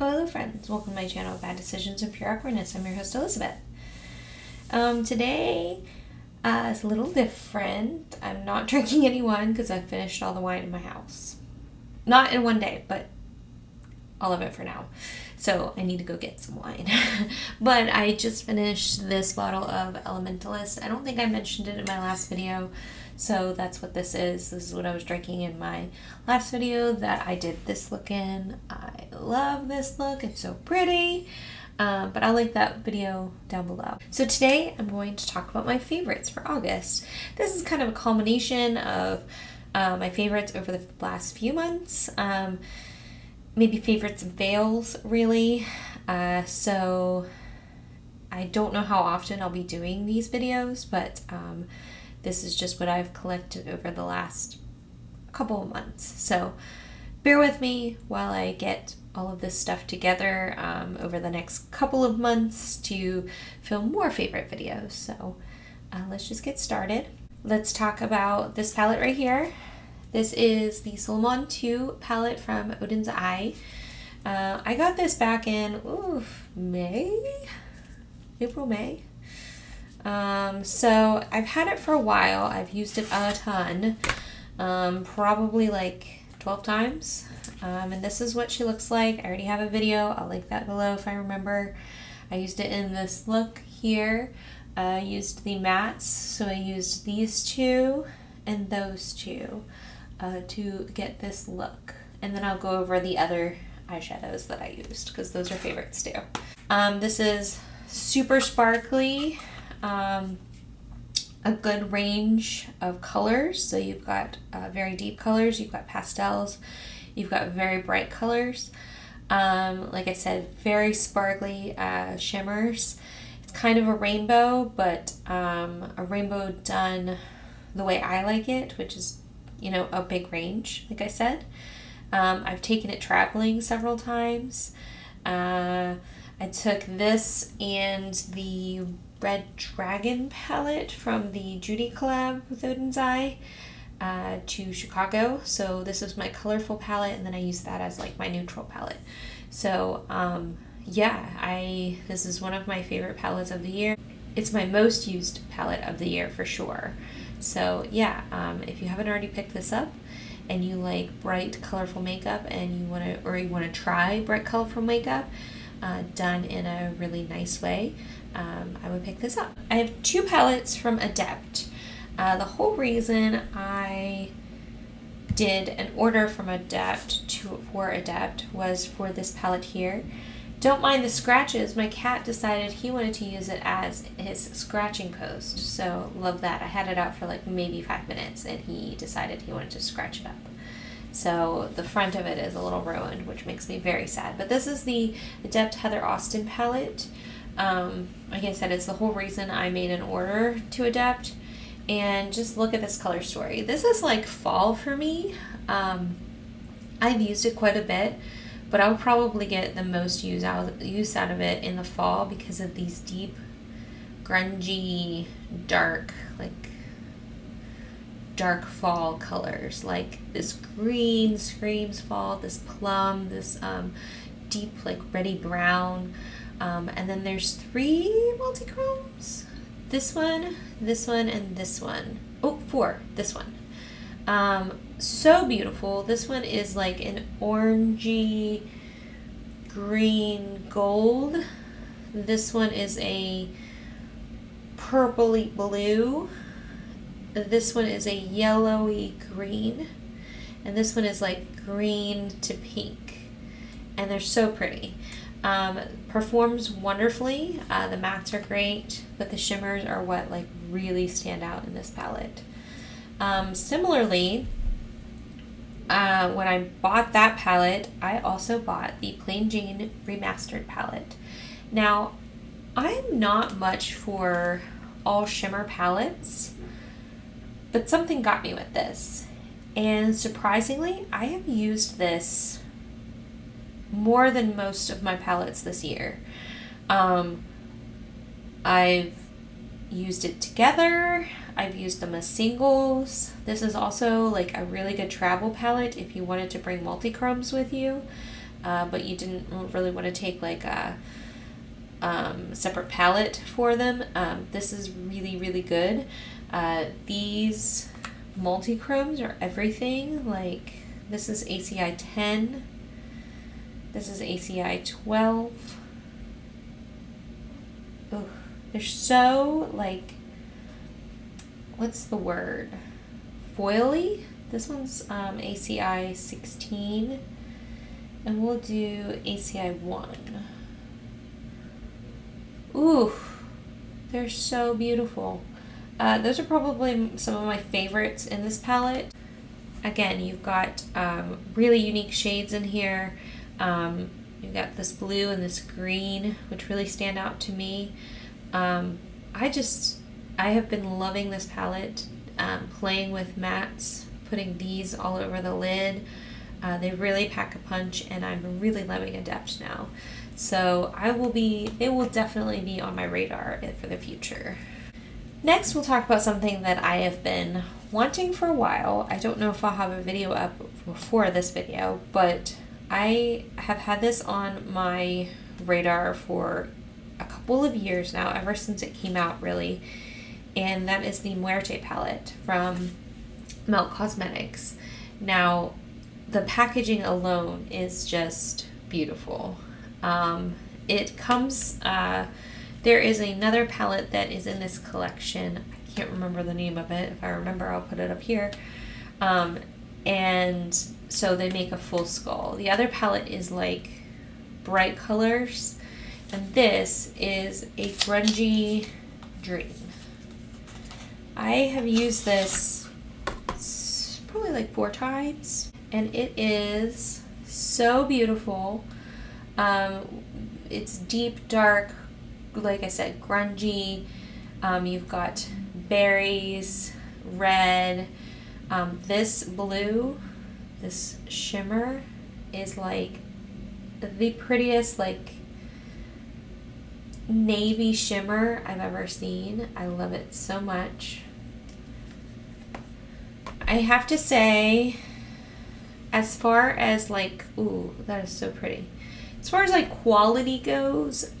Hello friends, welcome to my channel, Bad Decisions and Pure Awkwardness. I'm your host Elizabeth. Today is a little different. I'm not drinking any wine because I finished all the wine in my house. Not in one day, but all of it for now. So I need to go get some wine. But I just finished this bottle of Elementalist. I don't think I mentioned it in my last video. So that's what this is. This is what I was drinking in my last video that I did this look in. I love this look. It's so pretty. But I'll link that video down below. So today I'm going to talk about my favorites for August. This is kind of a culmination of my favorites over the last few months. Maybe favorites and fails, really. So I don't know how often I'll be doing these videos, but this is just what I've collected over the last couple of months. So bear with me while I get all of this stuff together over the next couple of months to film more favorite videos. So let's just get started. Let's talk about this palette right here. This is the Solomon 2 palette from Odin's Eye. I got this back in April, May. So I've had it for a while. I've used it a ton, probably like 12 times. And this is what she looks like. I already have a video. I'll link that below if I remember. I used it in this look here. I used the mattes, so I used these two and those two to get this look. And then I'll go over the other eyeshadows that I used because those are favorites too. This is super sparkly. A good range of colors. So you've got very deep colors, you've got pastels, you've got very bright colors. Like I said, very sparkly shimmers. It's kind of a rainbow, but a rainbow done the way I like it, which is, you know, a big range, like I said. I've taken it traveling several times. I took this and the Red Dragon palette from the Judy collab with Odin's Eye to Chicago. So this is my colorful palette, and then I use that as like my neutral palette. So yeah, this is one of my favorite palettes of the year. It's my most used palette of the year for sure. So yeah, if you haven't already picked this up and you like bright colorful makeup and you want to try bright colorful makeup done in a really nice way, I would pick this up. I have two palettes from Adept. The whole reason I did an order from Adept for Adept was for this palette here. Don't mind the scratches. My cat decided he wanted to use it as his scratching post. So love that. I had it out for like maybe 5 minutes and he decided he wanted to scratch it up. So the front of it is a little ruined, which makes me very sad. But this is the Adept Heather Austin palette. Like I said, it's the whole reason I made an order to Adept. And just look at this color story. This is like fall for me. I've used it quite a bit, but I'll probably get the most use out of it in the fall because of these deep, grungy, dark fall colors. Like this green screams fall, this plum, this deep like reddy brown. And then there's 3 multi-chromes. This one, and this one. Oh, 4, this one. So beautiful. This one is like an orangey green gold. This one is a purpley blue. This one is a yellowy green. And this one is like green to pink. And they're so pretty. Performs wonderfully. The mattes are great, but the shimmers are what like really stand out in this palette. Similarly, when I bought that palette, I also bought the Plain Jane Remastered palette. Now, I'm not much for all shimmer palettes, but something got me with this. And surprisingly, I have used this more than most of my palettes this year. I've used it together. I've used them as singles. This is also like a really good travel palette if you wanted to bring multi-chromes with you. but you didn't really want to take like a separate palette for them, this is really, really good. These multi-chromes are everything. Like, this is ACI 10. This is ACI 12. Ugh. They're so, like, what's the word? Foily? This one's ACI 16. And we'll do ACI 1. Ooh, they're so beautiful. Those are probably some of my favorites in this palette. Again, you've got really unique shades in here. You've got this blue and this green, which really stand out to me. I have been loving this palette, playing with mattes, putting these all over the lid. They really pack a punch, and I'm really loving Adept now. So they will definitely be on my radar for the future. Next, we'll talk about something that I have been wanting for a while. I don't know if I'll have a video up before this video, but I have had this on my radar for a couple of years now, ever since it came out, really. And that is the Muerte palette from Melt Cosmetics. Now, the packaging alone is just beautiful. It comes, there is another palette that is in this collection. I can't remember the name of it. If I remember, I'll put it up here. And so they make a full skull. The other palette is like bright colors, and this is a grungy dream. I have used this probably like 4 times, and it is so beautiful. It's deep, dark, like I said, grungy. You've got berries, red. This blue, this shimmer is like the prettiest, like, navy shimmer I've ever seen. I love it so much. I have to say, as far as like, ooh, that is so pretty. As far as like quality goes,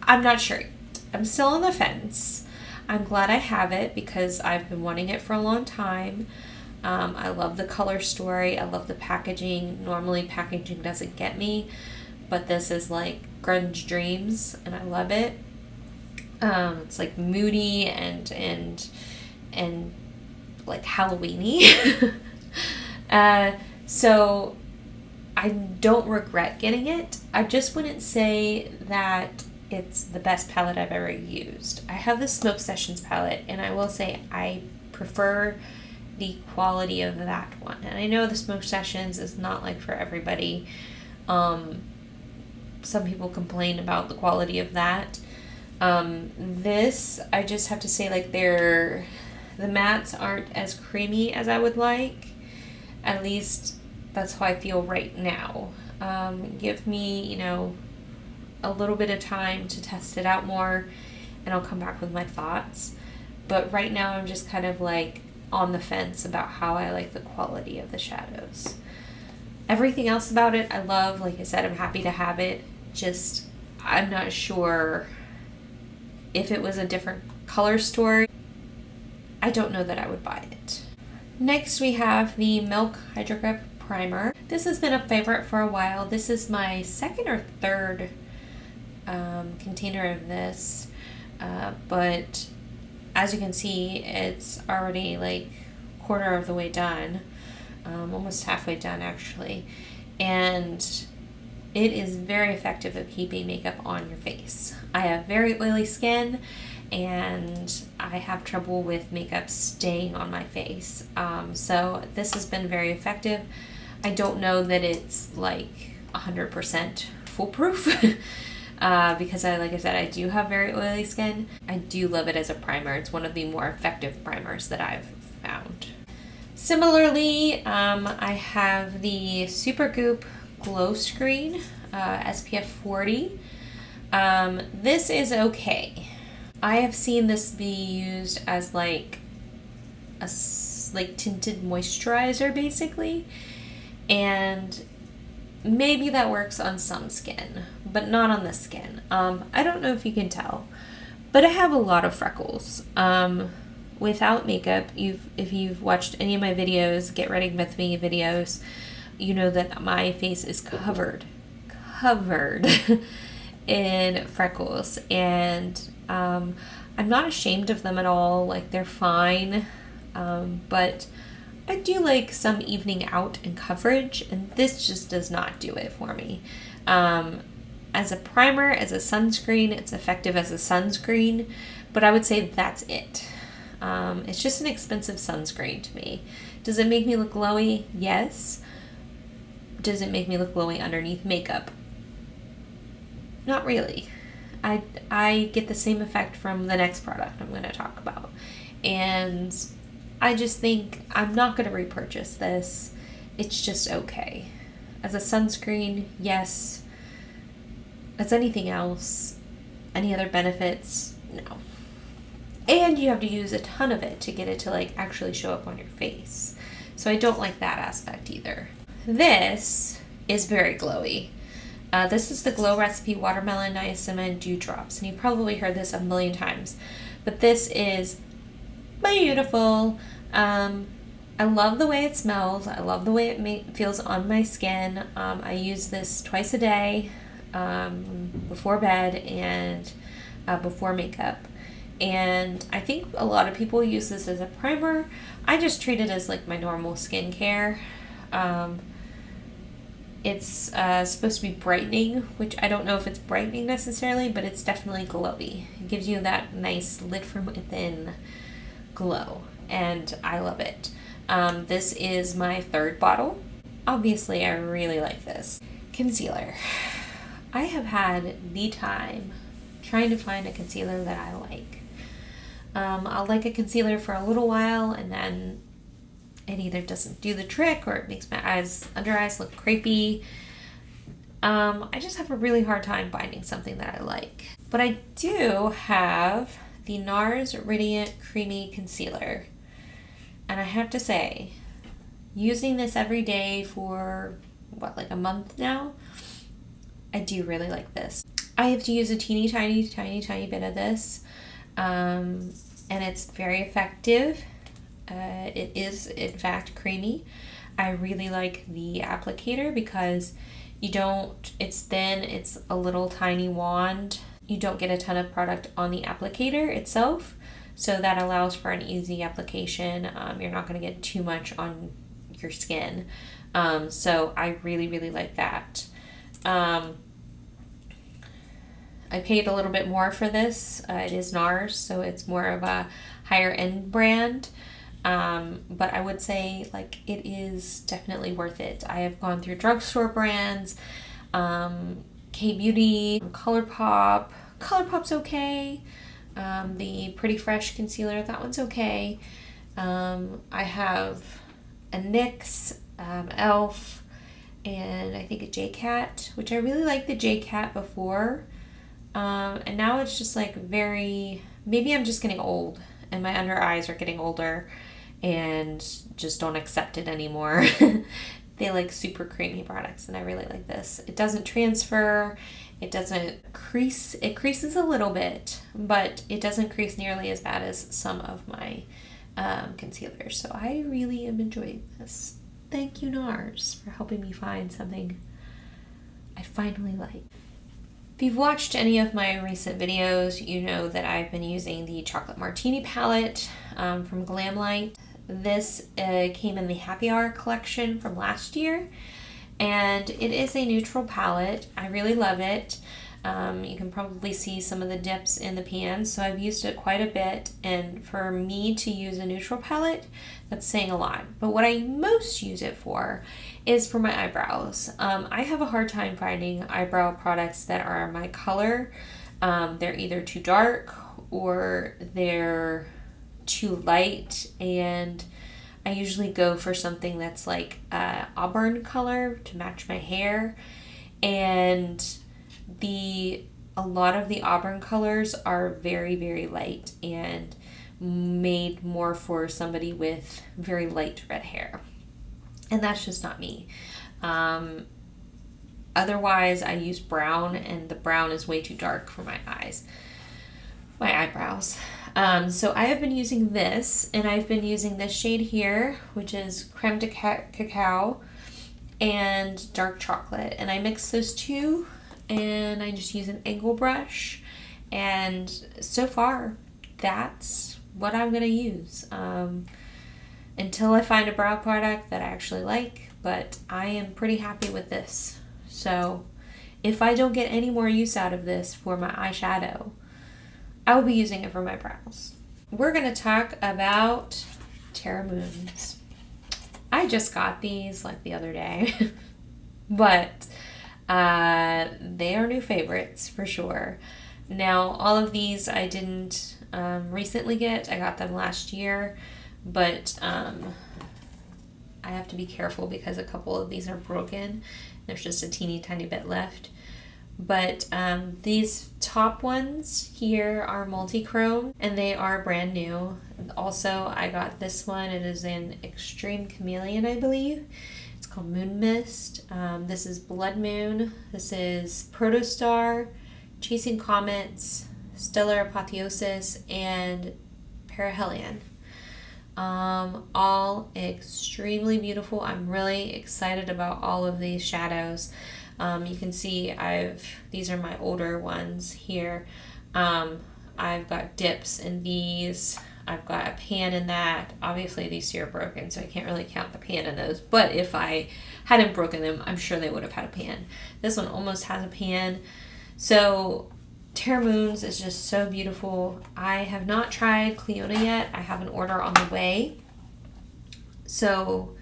I'm not sure. I'm still on the fence. I'm glad I have it because I've been wanting it for a long time. I love the color story. I love the packaging. Normally packaging doesn't get me, but this is like grunge dreams, and I love it. It's like moody and like Halloweeny. So I don't regret getting it. I just wouldn't say that it's the best palette I've ever used. I have the Smoke Sessions palette, and I will say I prefer the quality of that one. And I know the Smoke Sessions is not like for everybody. Some people complain about the quality of that. This, I just have to say, like, the mattes aren't as creamy as I would like. At least that's how I feel right now. Give me, you know, a little bit of time to test it out more, and I'll come back with my thoughts. But right now I'm just kind of like on the fence about how I like the quality of the shadows. Everything else about it I love. Like I said, I'm happy to have it. Just, I'm not sure if it was a different color story. I don't know that I would buy it. Next we have the Milk Hydro Grip Primer. This has been a favorite for a while. This is my second or third container of this, but as you can see, it's already like quarter of the way done, almost halfway done actually, and it is very effective at keeping makeup on your face. I have very oily skin, and I have trouble with makeup staying on my face, so this has been very effective. I don't know that it's like 100% foolproof. Because like I said, I do have very oily skin. I do love it as a primer. It's one of the more effective primers that I've found. Similarly, I have the Super Goop Glow Screen, SPF 40. This is okay. I have seen this be used as like a tinted moisturizer basically, and maybe that works on some skin, but not on this skin. I don't know if you can tell, but I have a lot of freckles. Without makeup, if you've watched any of my videos, Get Ready With Me videos, you know that my face is covered in freckles, and I'm not ashamed of them at all. Like, they're fine, but I do like some evening out and coverage, and this just does not do it for me. As a primer, as a sunscreen, it's effective as a sunscreen, but I would say that's it. It's just an expensive sunscreen to me. Does it make me look glowy? Yes. Does it make me look glowy underneath makeup? Not really. I get the same effect from the next product I'm going to talk about. And I just think I'm not going to repurchase this. It's just okay. As a sunscreen, yes. As anything else, any other benefits, no. And you have to use a ton of it to get it to like actually show up on your face. So I don't like that aspect either. This is very glowy. This is the Glow Recipe Watermelon Niacina Dewdrops, and you've probably heard this a million times, but this is beautiful. I love the way it smells. I love the way it feels on my skin. I use this twice a day, before bed and before makeup. And I think a lot of people use this as a primer. I just treat it as like my normal skincare. It's supposed to be brightening, which I don't know if it's brightening necessarily, but it's definitely glowy. It gives you that nice lit from within glow, and I love it. This is my third bottle. Obviously, I really like this. Concealer. I have had the time trying to find a concealer that I like. I'll like a concealer for a little while, and then it either doesn't do the trick or it makes my under eyes look crepey. I just have a really hard time finding something that I like. But I do have the Nars Radiant Creamy Concealer. And I have to say, using this every day for, like a month now, I do really like this. I have to use a teeny tiny bit of this. And it's very effective. It is, in fact, creamy. I really like the applicator because it's thin, it's a little tiny wand. You don't get a ton of product on the applicator itself, so that allows for an easy application. You're not going to get too much on your skin. So I really, really like that. I paid a little bit more for this. It is Nars, so it's more of a higher end brand. But I would say like it is definitely worth it. I have gone through drugstore brands, K-Beauty, ColourPop. ColourPop's okay. The Pretty Fresh concealer, that one's okay. I have a NYX, e.l.f., and I think a J-Cat, which I really liked the J-Cat before. And now it's just like maybe I'm just getting old and my under eyes are getting older and just don't accept it anymore. They like super creamy products, and I really like this. It doesn't transfer, it doesn't crease. It creases a little bit, but it doesn't crease nearly as bad as some of my concealers. So I really am enjoying this. Thank you, Nars, for helping me find something I finally like. If you've watched any of my recent videos, you know that I've been using the Chocolate Martini palette from Glamlight. This came in the Happy Hour collection from last year, and it is a neutral palette. I really love it. You can probably see some of the dips in the pan, so I've used it quite a bit, and for me to use a neutral palette, that's saying a lot. But what I most use it for is for my eyebrows. I have a hard time finding eyebrow products that are my color. They're either too dark or they're too light, and I usually go for something that's like auburn color to match my hair, and a lot of the auburn colors are very, very light and made more for somebody with very light red hair, and that's just not me. Otherwise, I use brown, and the brown is way too dark for my eyebrows. So I have been using this, and I've been using this shade here, which is Creme de Cacao and Dark Chocolate. And I mix those two, and I just use an angle brush. And so far, that's what I'm going to use until I find a brow product that I actually like. But I am pretty happy with this. So if I don't get any more use out of this for my eyeshadow, I will be using it for my brows. We're going to talk about Terra Moons. I just got these like the other day, but they are new favorites for sure. Now, all of these I didn't recently get. I got them last year, but I have to be careful because a couple of these are broken. There's just a teeny tiny bit left. But these top ones here are multi-chrome, and they are brand new. Also, I got this one. It is in Extreme Chameleon, I believe. It's called Moon Mist. This is Blood Moon. This is Protostar, Chasing Comets, Stellar Apotheosis, and Perihelion. All extremely beautiful. I'm really excited about all of these shadows. You can see these are my older ones here. I've got dips in these. I've got a pan in that. Obviously these two are broken, so I can't really count the pan in those. But if I hadn't broken them, I'm sure they would have had a pan. This one almost has a pan. So Terra Moons is just so beautiful. I have not tried Cleona yet. I have an order on the way. So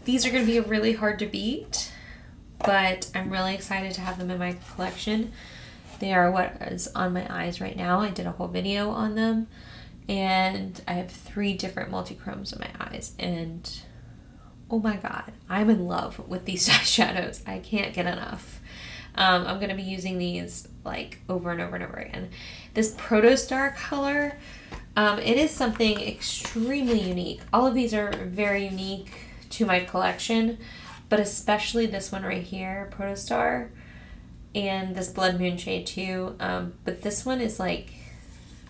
these are going to be really hard to beat, but I'm really excited to have them in my collection. They are what is on my eyes right now. I did a whole video on them, and I have 3 different multi-chromes in my eyes, and oh my god, I'm in love with these eyeshadows. I can't get enough. I'm going to be using these like over and over and over again. This Protostar color, it is something extremely unique. All of these are very unique to my collection, but especially this one right here, Protostar, and this Blood Moon shade too. But this one is like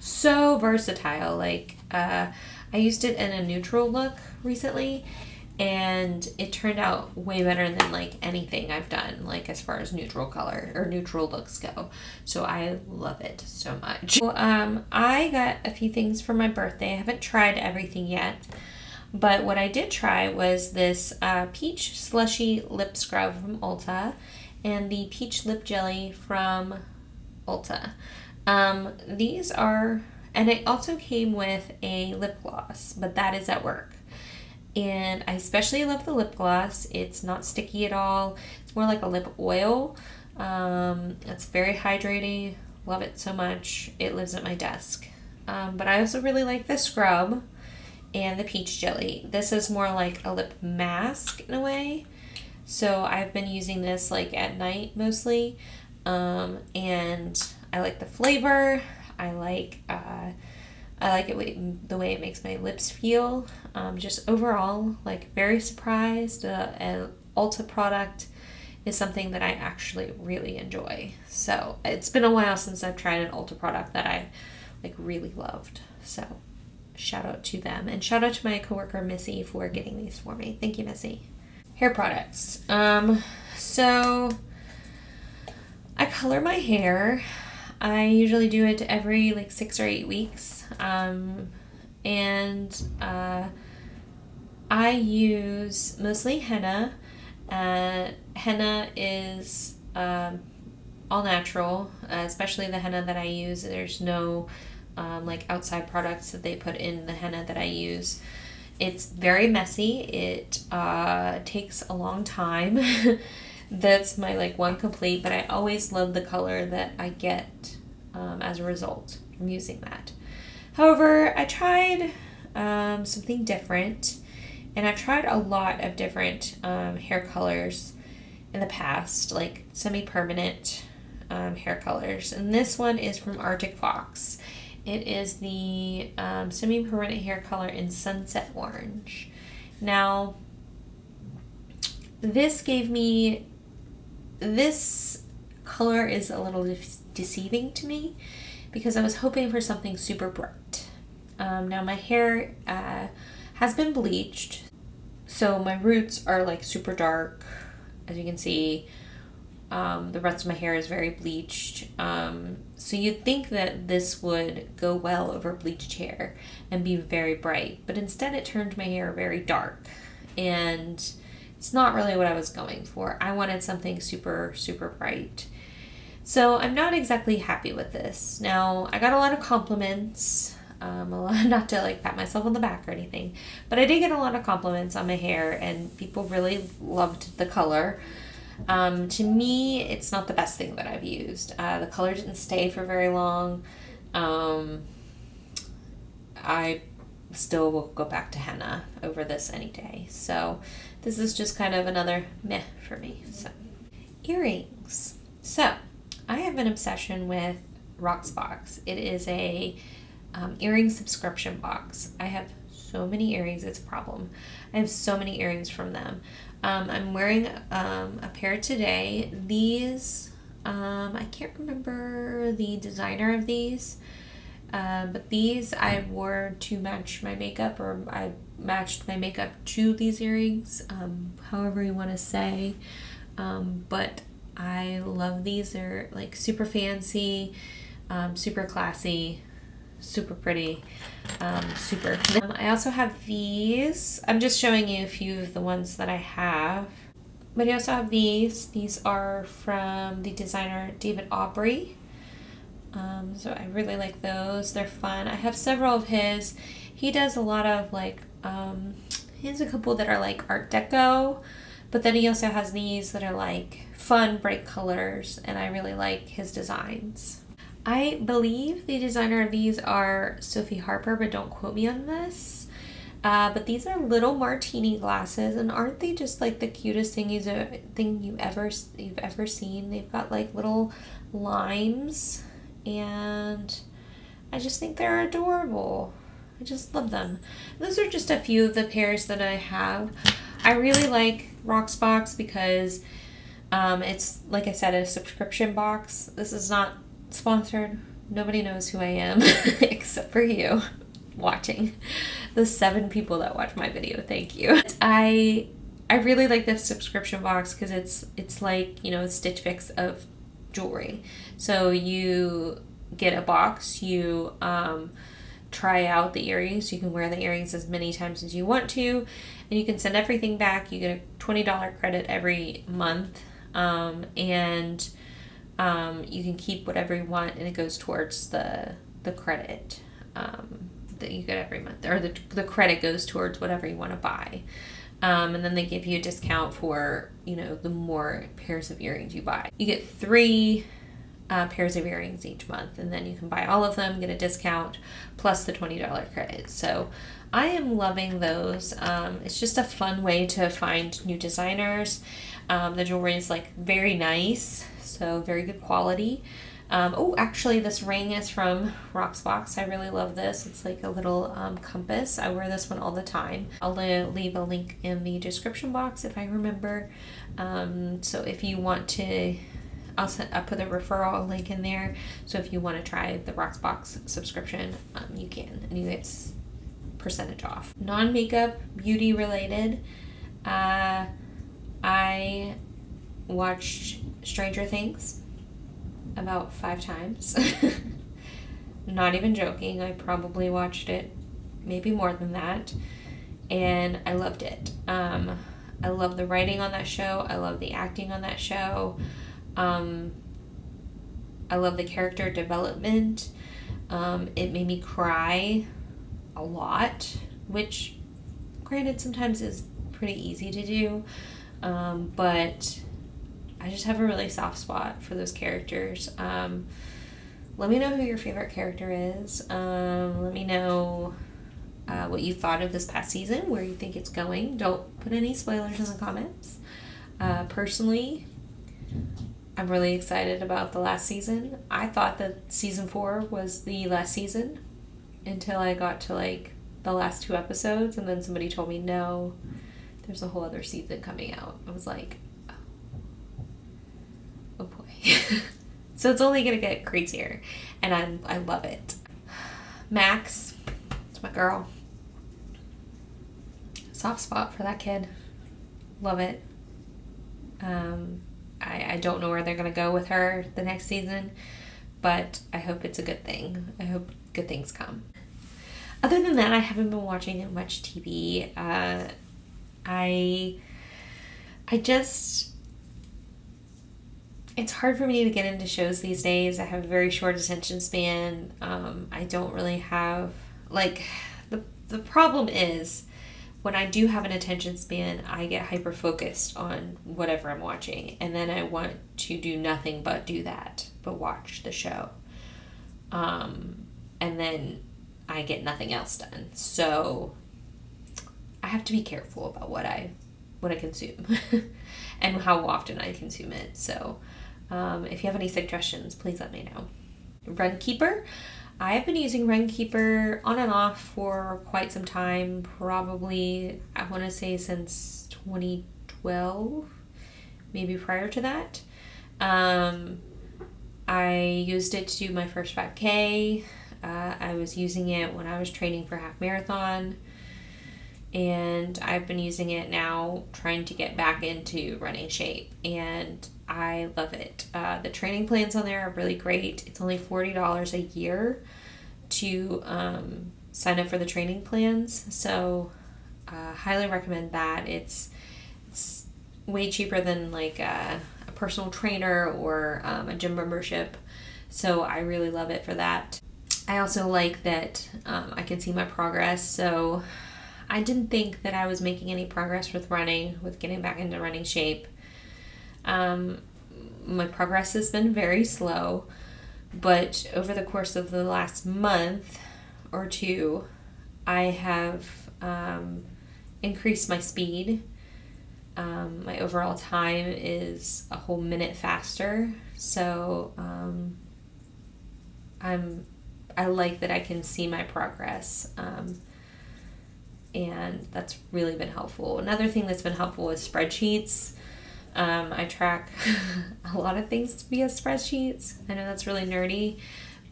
so versatile. Like I used it in a neutral look recently, and it turned out way better than like anything I've done, like as far as neutral color or neutral looks go. So I love it so much. So, I got a few things for my birthday. I haven't tried everything yet, but what I did try was this peach slushy lip scrub from Ulta and the peach lip jelly from Ulta. These are, and it also came with a lip gloss, but that is at work. And I especially love the lip gloss. It's not sticky at all. It's more like a lip oil. It's very hydrating. Love it so much. It lives at my desk. But I also really like the scrub and the peach jelly. This is more like a lip mask in a way. So I've been using this like at night mostly. And I like the flavor. I like it the way it makes my lips feel. Just overall, like very surprised. An Ulta product is something that I actually really enjoy. So it's been a while since I've tried an Ulta product that I like really loved. So shout out to them, and shout out to my coworker Missy for getting these for me. Thank you, Missy. Hair products. So I color my hair. I usually do it every like 6 or 8 weeks. I use mostly henna. Henna is all natural, especially the henna that I use. There's no like outside products that they put in the henna that I use. It's very messy. It takes a long time. That's my like one complaint, but I always love the color that I get as a result from using that. However, I tried something different, and I've tried a lot of different hair colors in the past, like semi-permanent hair colors. And this one is from Arctic Fox. It is the semi-permanent hair color in Sunset Orange. Now, this gave me this color is a little deceiving to me because I was hoping for something super bright. Now my hair has been bleached, so my roots are like super dark. As you can see, the rest of my hair is very bleached. So you'd think that this would go well over bleached hair and be very bright, but instead it turned my hair very dark, and it's not really what I was going for. I wanted something super, super bright. So I'm not exactly happy with this. Now, I got a lot of compliments, not to like pat myself on the back or anything, but I did get a lot of compliments on my hair, and people really loved the color. To me, it's not the best thing that I've used. The color didn't stay for very long. I still will go back to henna over this any day. So this is just kind of another meh for me. So earrings. So I have an obsession with Rocksbox. It is a earring subscription box. I have so many earrings, it's a problem. I have so many earrings from them. I'm wearing a pair today. These, I can't remember the designer of these, but these I wore to match my makeup, or I matched my makeup to these earrings, however you want to say. But I love these. They're like super fancy, super classy, super pretty, super. I also have these. I'm just showing you a few of the ones that I have. But I also have these. These are from the designer David Aubrey. So I really like those. They're fun. I have several of his. He does a lot of like, he has a couple that are like Art Deco, but then he also has these that are like fun, bright colors, and I really like his designs. I believe the designer of these are Sophie Harper, but don't quote me on this. But these are little Martini glasses, and aren't they just like the cutest thing you've ever seen? They've got like little limes, and I just think they're adorable. I just love them. Those are just a few of the pairs that I have. I really like Rocksbox because it's, like I said, a subscription box. This is not sponsored. Nobody knows who I am except for you watching. The 7 people that watch my video, thank you. I really like this subscription box because it's like, you know, a Stitch Fix of jewelry. So you get a box, you try out the earrings. You can wear the earrings as many times as you want to, and you can send everything back. You get a $20 credit every month, and you can keep whatever you want, and it goes towards the credit that you get every month, or the credit goes towards whatever you want to buy. And then they give you a discount for, you know, the more pairs of earrings you buy. You get 3 pairs of earrings each month, and then you can buy all of them, get a discount, plus the $20 credit. So I am loving those. It's just a fun way to find new designers. The jewelry is like very nice, so very good quality. Oh, actually this ring is from Rocksbox. I really love this. It's like a little compass. I wear this one all the time. I'll leave a link in the description box if I remember. So if you want to, I'll put a referral link in there. So if you want to try the Rocksbox subscription, you can, and you get percentage off. Non-makeup, beauty related. I watched Stranger Things about 5 times. Not even joking. I probably watched it maybe more than that, and I loved it. I love the writing on that show. I love the acting on that show. I love the character development. It made me cry a lot, which granted sometimes is pretty easy to do, but I just have a really soft spot for those characters. Let me know who your favorite character is. Let me know what you thought of this past season, where you think it's going. Don't put any spoilers in the comments. Personally, I'm really excited about the last season. I thought that season 4 was the last season until I got to like the last 2 episodes, and then somebody told me, no, there's a whole other season coming out. I was like, oh. So it's only gonna get crazier, and I love it. Max, it's my girl. Soft spot for that kid. Love it. I don't know where they're gonna go with her the next season, but I hope it's a good thing. I hope good things come. Other than that, I haven't been watching much TV. It's hard for me to get into shows these days. I have a very short attention span. I don't really have, like, the problem is when I do have an attention span, I get hyper focused on whatever I'm watching, and then I want to do nothing but do that, but watch the show. And then I get nothing else done. So I have to be careful about what I consume and how often I consume it. So if you have any suggestions, please let me know. Runkeeper. I've been using Runkeeper on and off for quite some time, probably, I want to say since 2012, maybe prior to that. I used it to do my first 5K. I was using it when I was training for half marathon, and I've been using it now trying to get back into running shape, and I love it. The training plans on there are really great. It's only $40 a year to sign up for the training plans, so highly recommend that. It's way cheaper than like a personal trainer or a gym membership, so I really love it for that. I also like that I can see my progress, so I didn't think that I was making any progress with running, with getting back into running shape. My progress has been very slow, but over the course of the last month or two, I have increased my speed. My overall time is a whole minute faster, so I like that I can see my progress, and that's really been helpful. Another thing that's been helpful is spreadsheets. I track a lot of things via spreadsheets. I know that's really nerdy,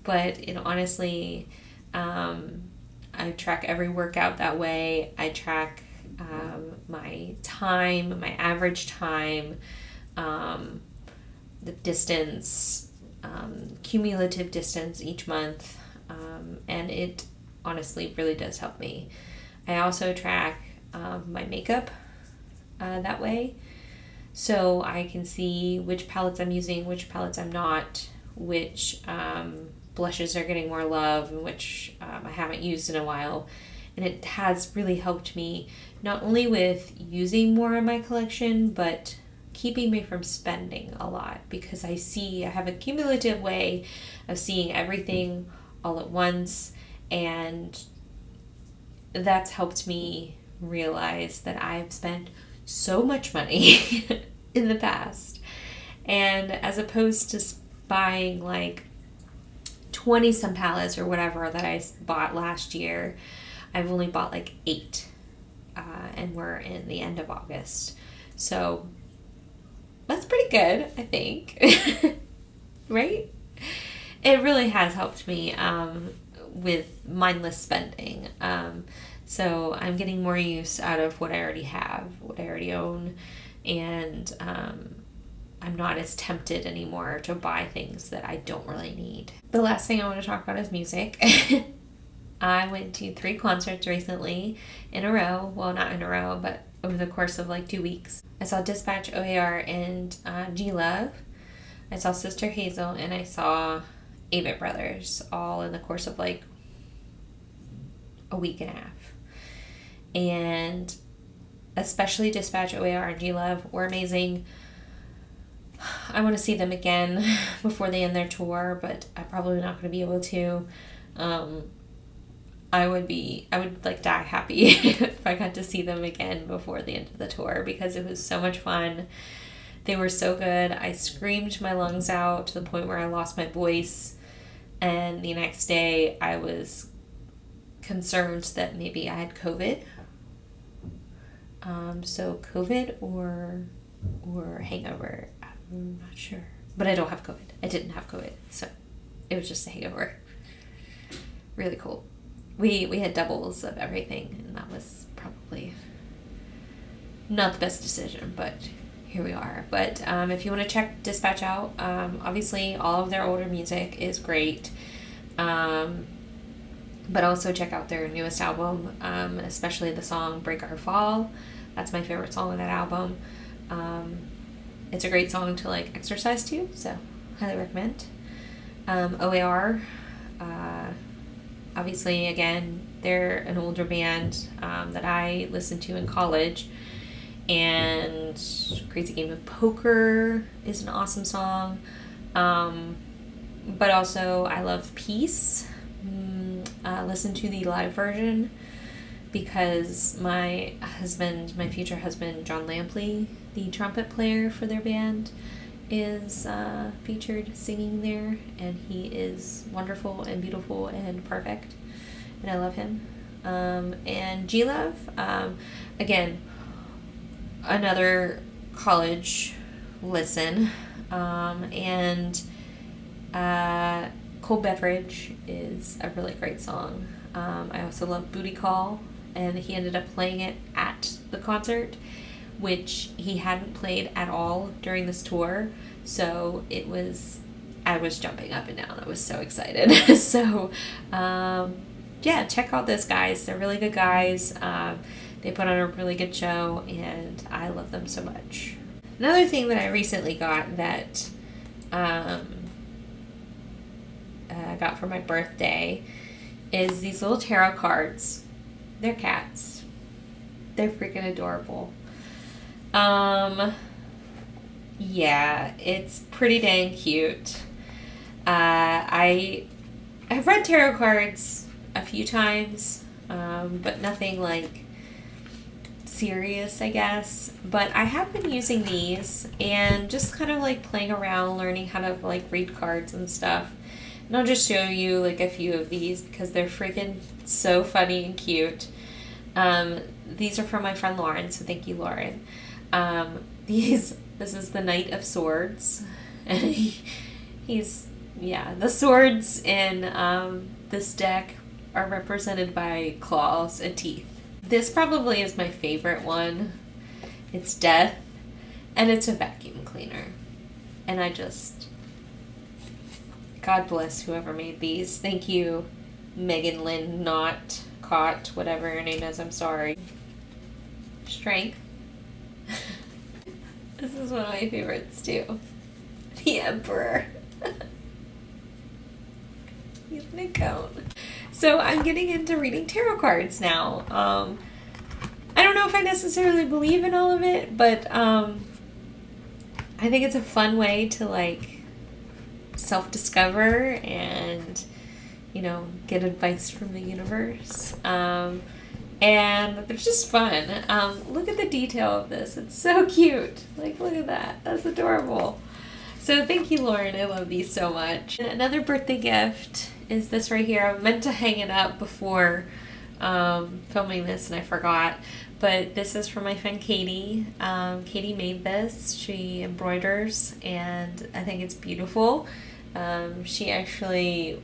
but it honestly, I track every workout that way. I track my time, my average time, the distance, cumulative distance each month, and it honestly really does help me. I also track my makeup that way, so I can see which palettes I'm using, which palettes I'm not, which blushes are getting more love, and which I haven't used in a while. And it has really helped me not only with using more in my collection, but keeping me from spending a lot, because I have a cumulative way of seeing everything all at once, and that's helped me realize that I've spent so much money in the past, and as opposed to buying like 20 some palettes or whatever that I bought last year, I've only bought like 8, and we're in the end of August, so that's pretty good, I think. Right? It really has helped me with mindless spending. So I'm getting more use out of what I already have, what I already own, and I'm not as tempted anymore to buy things that I don't really need. The last thing I want to talk about is music. I went to 3 concerts recently in a row. Well, not in a row, but over the course of like 2 weeks. I saw Dispatch, OAR, and G-Love. I saw Sister Hazel, and I saw Avett Brothers, all in the course of like a week and a half. And especially Dispatch, OAR, and G-Love were amazing. I want to see them again before they end their tour, but I'm probably not going to be able to. I would like die happy if I got to see them again before the end of the tour, because it was so much fun. They were so good. I screamed my lungs out to the point where I lost my voice, and the next day I was concerned that maybe I had COVID. So COVID or hangover, I'm not sure. But I don't have COVID. I didn't have COVID, so it was just a hangover. Really cool. We had doubles of everything, and that was probably not the best decision, but here we are. But if you want to check Dispatch out, obviously all of their older music is great. But also check out their newest album, especially the song Break Our Fall. That's my favorite song on that album. It's a great song to like exercise to, so highly recommend. OAR, obviously again, they're an older band that I listened to in college, and Crazy Game of Poker is an awesome song. But also I love Peace. Listen to the live version because my future husband, John Lampley, the trumpet player for their band, is featured singing there, and he is wonderful and beautiful and perfect, and I love him. And G-Love, again, another college listen, and Cold Beverage is a really great song. I also love Booty Call, and he ended up playing it at the concert, which he hadn't played at all during this tour, so I was jumping up and down. I was so excited. So yeah, check out those guys. They're really good guys. They put on a really good show, and I love them so much. Another thing that I recently got that I got for my birthday is these little tarot cards. They're cats. They're freaking adorable. Yeah, it's pretty dang cute. I've read tarot cards a few times, but nothing like serious, I guess. But I have been using these and just kind of like playing around, learning how to like read cards and stuff. And I'll just show you like a few of these because they're freaking so funny and cute. These are from my friend Lauren, so thank you, Lauren. This is the Knight of Swords, and the swords in this deck are represented by claws and teeth. This probably is my favorite one. It's Death, and it's a vacuum cleaner. And God bless whoever made these. Thank you, Megan Lynn Knott, Cott, whatever your name is, I'm sorry. Strength. This is one of my favorites too. The Emperor. He's in a cone. So I'm getting into reading tarot cards now. I don't know if I necessarily believe in all of it, but I think it's a fun way to like self-discover and, you know, get advice from the universe. And they're just fun. Look at the detail of this. It's so cute. Like, look at that. That's adorable. So thank you, Lauren. I love these so much. And another birthday gift is this right here. I meant to hang it up before filming this and I forgot. But this is from my friend Katie. Katie made this. She embroiders and I think it's beautiful. She actually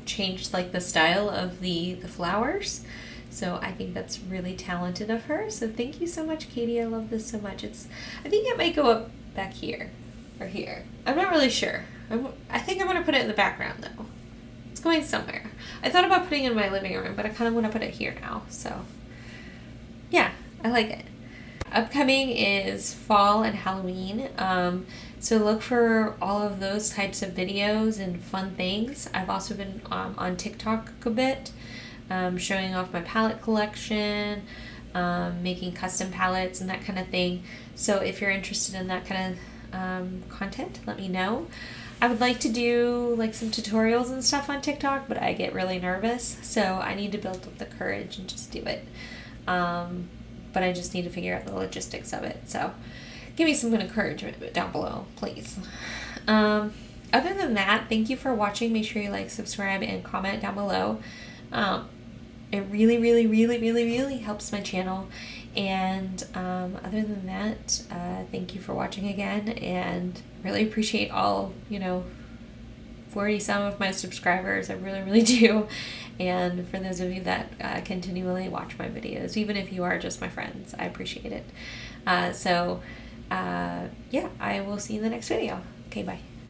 changed like the style of the flowers. So I think that's really talented of her. So thank you so much, Katie. I love this so much. I think it might go up back here or here. I'm not really sure. I think I'm going to put it in the background though. It's going somewhere. I thought about putting it in my living room, but I kind of want to put it here now. So yeah, I like it. Upcoming is fall and Halloween. So look for all of those types of videos and fun things. I've also been on TikTok a bit. Showing off my palette collection, making custom palettes and that kind of thing. So if you're interested in that kind of content, let me know. I would like to do like some tutorials and stuff on TikTok, but I get really nervous, so I need to build up the courage and just do it. But I just need to figure out the logistics of it. So give me some encouragement down below, please. Other than that, thank you for watching. Make sure you like, subscribe, and comment down below. It really, really, really, really, really helps my channel. And other than that, thank you for watching again, and really appreciate all, 40 some of my subscribers. I really, really do. And for those of you that continually watch my videos, even if you are just my friends, I appreciate it. Yeah, I will see you in the next video. Okay, bye.